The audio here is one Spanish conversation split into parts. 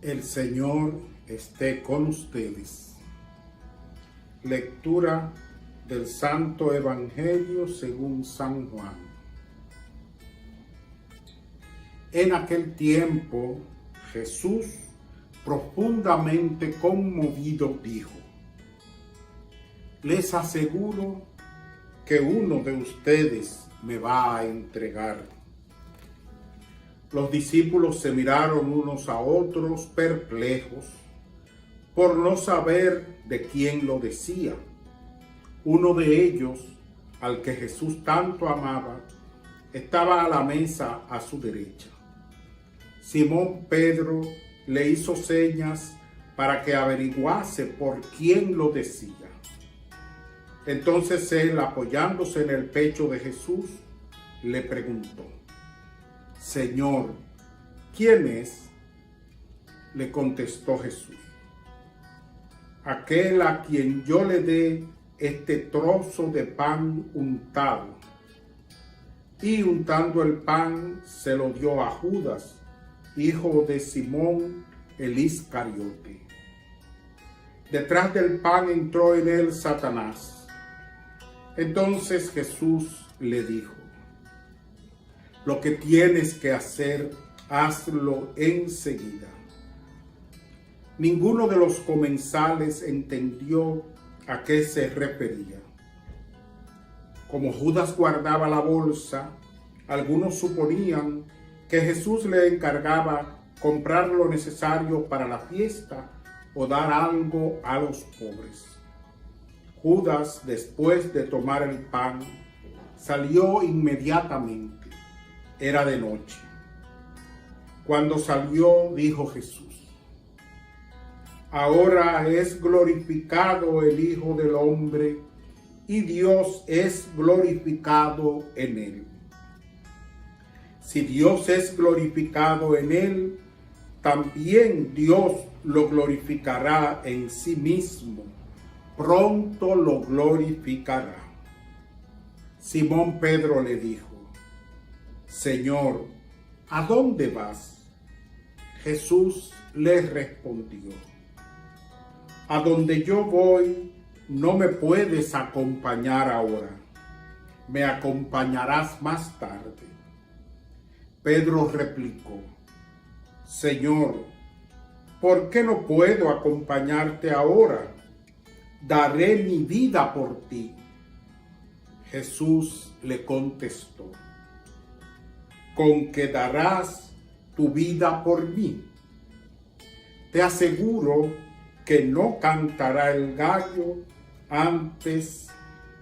El Señor esté con ustedes. Lectura del Santo Evangelio según San Juan. En aquel tiempo, Jesús, profundamente conmovido, dijo: les aseguro que uno de ustedes me va a entregar. Los discípulos se miraron unos a otros perplejos por no saber de quién lo decía. Uno de ellos, al que Jesús tanto amaba, estaba a la mesa a su derecha. Simón Pedro le hizo señas para que averiguase por quién lo decía. Entonces él, apoyándose en el pecho de Jesús, le preguntó: Señor, ¿quién es? Le contestó Jesús: aquel a quien yo le dé este trozo de pan untado. Y untando el pan, se lo dio a Judas, hijo de Simón el Iscariote. Detrás del pan entró en él Satanás. Entonces Jesús le dijo: lo que tienes que hacer, hazlo enseguida. Ninguno de los comensales entendió a qué se refería. Como Judas guardaba la bolsa, algunos suponían que Jesús le encargaba comprar lo necesario para la fiesta o dar algo a los pobres. Judas, después de tomar el pan, salió inmediatamente. Era de noche. Cuando salió, dijo Jesús: ahora es glorificado el Hijo del Hombre y Dios es glorificado en él. Si Dios es glorificado en él, también Dios lo glorificará en sí mismo. Pronto lo glorificará. Simón Pedro le dijo: Señor, ¿a dónde vas? Jesús le respondió: a donde yo voy, no me puedes acompañar ahora. Me acompañarás más tarde. Pedro replicó: Señor, ¿por qué no puedo acompañarte ahora? Daré mi vida por ti. Jesús le contestó: ¿con qué darás tu vida por mí? Te aseguro que no cantará el gallo antes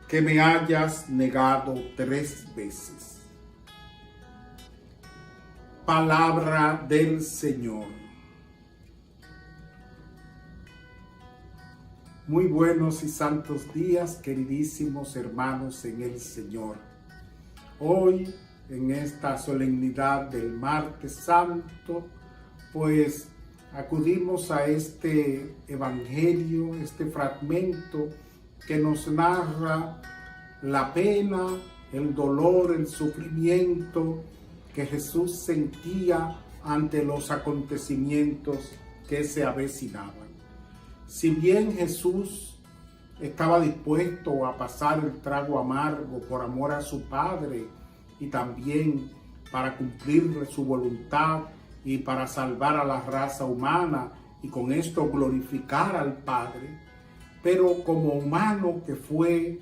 que me hayas negado 3 veces. Palabra del Señor. Muy buenos y santos días, queridísimos hermanos en el Señor. Hoy, en esta solemnidad del Martes Santo, pues acudimos a este evangelio, este fragmento que nos narra la pena, el dolor, el sufrimiento que Jesús sentía ante los acontecimientos que se avecinaban. Si bien Jesús estaba dispuesto a pasar el trago amargo por amor a su Padre y también para cumplir su voluntad y para salvar a la raza humana y con esto glorificar al Padre, pero como humano que fue,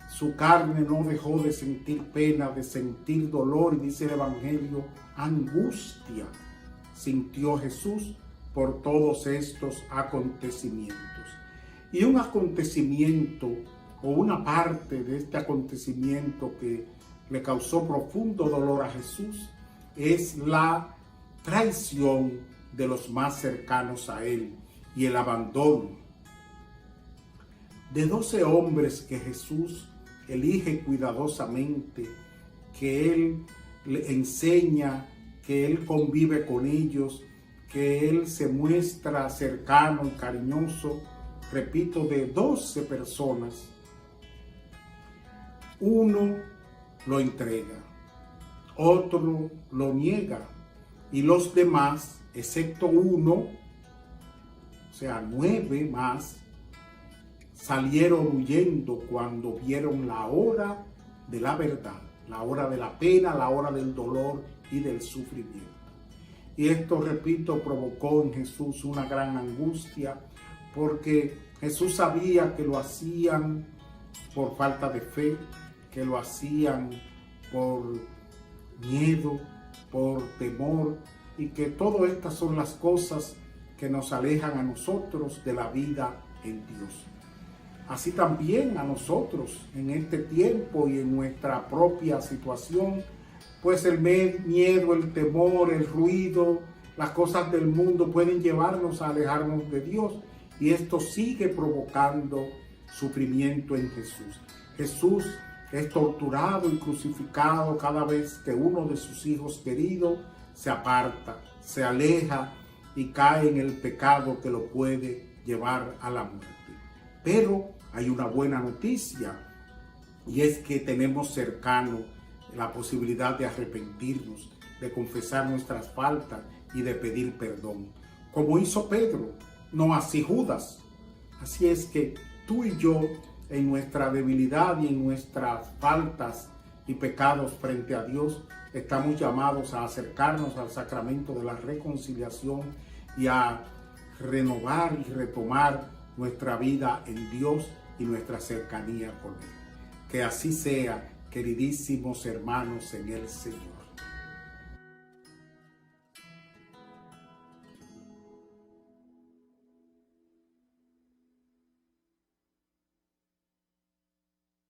su carne no dejó de sentir pena, de sentir dolor, y dice el Evangelio, angustia sintió Jesús por todos estos acontecimientos. Y un acontecimiento o una parte de este acontecimiento que le causó profundo dolor a Jesús es la traición de los más cercanos a él y el abandono. De 12 hombres que Jesús elige cuidadosamente, que él le enseña, que él convive con ellos, que él se muestra cercano y cariñoso, repito, de 12 personas, uno lo entrega, otro lo niega, y los demás, excepto uno, o sea, 9 más, salieron huyendo cuando vieron la hora de la verdad, la hora de la pena, la hora del dolor y del sufrimiento. Y esto, repito, provocó en Jesús una gran angustia, porque Jesús sabía que lo hacían por falta de fe, que lo hacían por miedo, por temor, y que todas estas son las cosas que nos alejan a nosotros de la vida en Dios. Así también a nosotros en este tiempo y en nuestra propia situación, pues el miedo, el temor, el ruido, las cosas del mundo pueden llevarnos a alejarnos de Dios, y esto sigue provocando sufrimiento en Jesús. Jesús es torturado y crucificado cada vez que uno de sus hijos queridos se aparta, se aleja y cae en el pecado que lo puede llevar a la muerte. Pero hay una buena noticia, y es que tenemos cercano la posibilidad de arrepentirnos, de confesar nuestras faltas y de pedir perdón, como hizo Pedro, no así Judas. Así es que tú y yo, en nuestra debilidad y en nuestras faltas y pecados frente a Dios, estamos llamados a acercarnos al sacramento de la reconciliación y a renovar y retomar nuestra vida en Dios y nuestra cercanía con Él. Que así sea, queridísimos hermanos en el Señor.